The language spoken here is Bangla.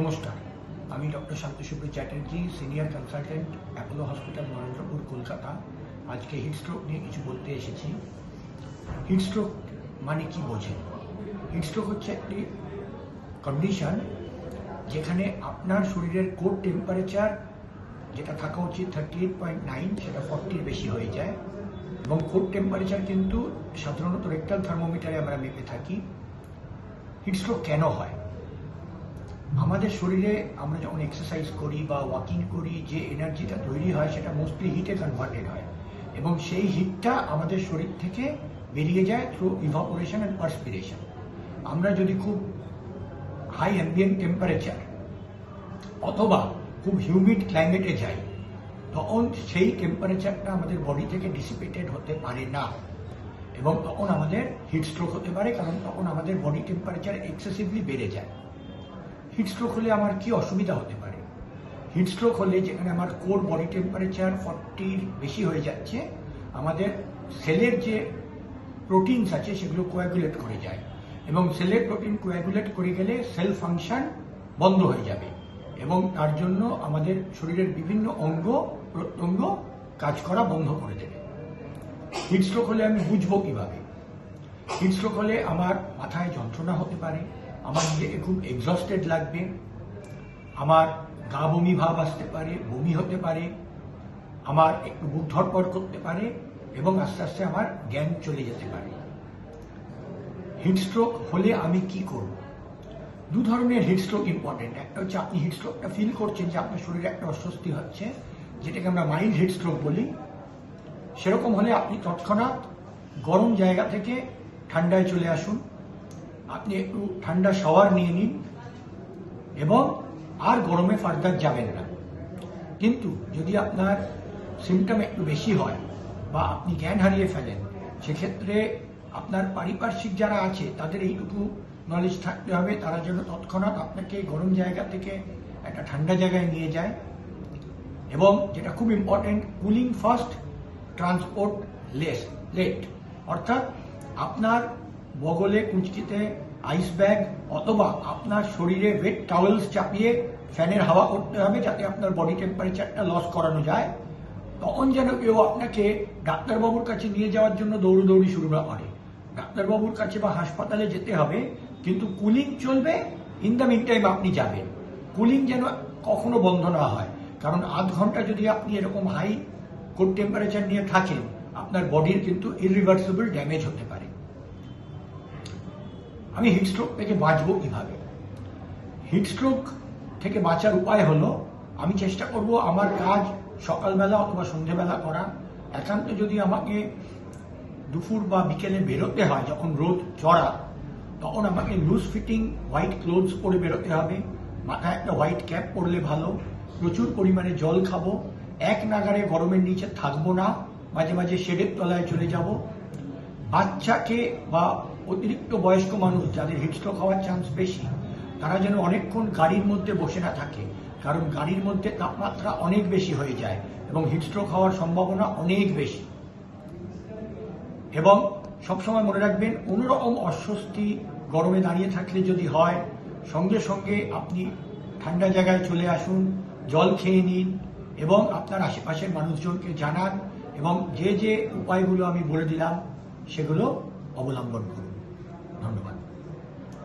নমস্কার, আমি doctor Shantashubhra Chatterjee, senior consultant, Apollo hospital, Narendrapur, Kolkata. আজকে হিটস্ট্রোক নিয়ে কিছু বলতে এসেছি। হিটস্ট্রোক মানে কি বোঝেন? হিটস্ট্রোক হচ্ছে একটি কন্ডিশন যেখানে আপনার শরীরের কোর টেম্পারেচার যেটা থাকা উচিত 38.9 সেটা 40-র বেশি হয়ে যায়। এবং কোর টেম্পারেচার কিন্তু সাধারণত রেকটাল থার্মোমিটারে আমরা মেপে থাকি। হিটস্ট্রোক কেন হয়? আমাদের শরীরে আমরা যখন এক্সারসাইজ করি বা ওয়াকিং করি, যে এনার্জিটা তৈরি হয় সেটা মোস্টলি হিটে কনভার্টেড হয় এবং সেই হিটটা আমাদের শরীর থেকে বেরিয়ে যায় থ্রু ইভাপোরেশন অ্যান্ড পার্সপিরেশন। আমরা যদি খুব হাই অ্যাম্বিয়েন্ট টেম্পারেচার অথবা খুব হিউমিড ক্লাইমেটে যাই, তখন সেই টেম্পারেচারটা আমাদের বডি থেকে ডিসিপেটেড হতে পারে না এবং তখন আমাদের হিটস্ট্রোক হতে পারে, কারণ তখন আমাদের বডি টেম্পারেচার এক্সেসিভলি বেড়ে যায়। হিটস্ট্রোক হলে আমার কি অসুবিধা হতে পারে? হিটস্ট্রোক হলে যেখানে আমার কোর বডি টেম্পারেচার 40-র বেশি হয়ে যাচ্ছে, আমাদের সেলের যে প্রোটিনস আছে সেগুলো কোয়াগুলেট করে যায় এবং সেলের প্রোটিন কোয়াগুলেট করে গেলে সেল ফাংশন বন্ধ হয়ে যাবে এবং তার জন্য আমাদের শরীরের বিভিন্ন অঙ্গ প্রত্যঙ্গ কাজ করা বন্ধ করে দেবে। হিটস্ট্রোক হলে আমি বুঝবো কিভাবে? হিটস্ট্রোক হলে আমার মাথায় যন্ত্রণা হতে পারে, আমার নিজেকে খুব এক্সস্টেড লাগবে, আমার গা বমি ভাব আসতে পারে, বমি হতে পারে, আমার একটু বুক ধড়ফড় করতে পারে এবং আস্তে আস্তে আমার জ্ঞান চলে যেতে পারে। হিটস্ট্রোক হলে আমি কি করব? দু ধরনের হিটস্ট্রোক ইম্পর্টেন্ট। একটা হচ্ছে আপনি হিটস্ট্রোকটা ফিল করছেন যে আপনার শরীরে একটা অস্বস্তি হচ্ছে, যেটাকে আমরা মাইল্ড হিটস্ট্রোক বলি। সেরকম হলে আপনি তৎক্ষণাৎ গরম জায়গা থেকে ঠান্ডায় চলে আসুন, আপনি একটু ঠান্ডা শাওয়ার নিয়ে নিন এবং আর গরমে ফার্দার যাবেন না। কিন্তু যদি আপনার সিমটম একটু বেশি হয় বা আপনি জ্ঞান হারিয়ে ফেলেন, সেক্ষেত্রে আপনার পারিপার্শ্বিক যারা আছে তাদের এইটুকু নলেজ থাকতে হবে, তারা যেন তৎক্ষণাৎ আপনাকে গরম জায়গা থেকে একটা ঠান্ডা জায়গায় নিয়ে যায় এবং যেটা খুব important, cooling first, transport late. অর্থাৎ আপনার বগলে কুঁচকিতে আইস ব্যাগ অথবা আপনার শরীরে ওয়েট টাওয়েলস চাপিয়ে ফ্যানের হাওয়া করতে হবে, যাতে আপনার বডি টেম্পারেচারটা লস করানো যায়। তখন যেন কেউ আপনাকে ডাক্তারবাবুর কাছে নিয়ে যাওয়ার জন্য দৌড়দৌড়ি শুরু না করে। ডাক্তারবাবুর কাছে বা হাসপাতালে যেতে হবে, কিন্তু কুলিং চলবে, ইন দ্য মিন টাইম আপনি যাবেন। কুলিং যেন কখনো বন্ধ না হয়, কারণ আধ ঘন্টা যদি আপনি এরকম হাই কোর টেম্পারেচার নিয়ে থাকেন, আপনার বডির কিন্তু ইররিভার্সিবল ড্যামেজ হতে পারে। আমি হিটস্ট্রোক থেকে বাঁচবো কিভাবে? হিটস্ট্রোক থেকে বাঁচার উপায় হলো, আমি চেষ্টা করব আমার কাজ সকালবেলা অথবা সন্ধ্যেবেলা করা। একান্ত যদি আমাকে দুপুর বা বিকেলে বেরোতে হয়, যখন রোদ চড়া, তখন আমাকে লুজ ফিটিং হোয়াইট ক্লোথস পরে বেরোতে হবে। মাথায় একটা হোয়াইট ক্যাপ পরলে ভালো। প্রচুর পরিমাণে জল খাবো। এক নাগারে গরমের নিচে থাকবো না, মাঝে মাঝে শেডের তলায় চলে যাব। বাচ্চাকে বা অতিরিক্ত বয়স্ক মানুষ যাদের হিটস্ট্রোক হওয়ার চান্স বেশি, তারা যেন অনেকক্ষণ গাড়ির মধ্যে বসে না থাকে, কারণ গাড়ির মধ্যে তাপমাত্রা অনেক বেশি হয়ে যায় এবং হিটস্ট্রোক হওয়ার সম্ভাবনা অনেক বেশি। এবং সবসময় মনে রাখবেন, কোনোরকম অস্বস্তি গরমে দাঁড়িয়ে থাকলে যদি হয়, সঙ্গে সঙ্গে আপনি ঠান্ডা জায়গায় চলে আসুন, জল খেয়ে নিন এবং আপনার আশেপাশের মানুষজনকে জানান এবং যে যে উপায়গুলো আমি বলে দিলাম সেগুলো অবলম্বন করুন। ধন্যবাদ।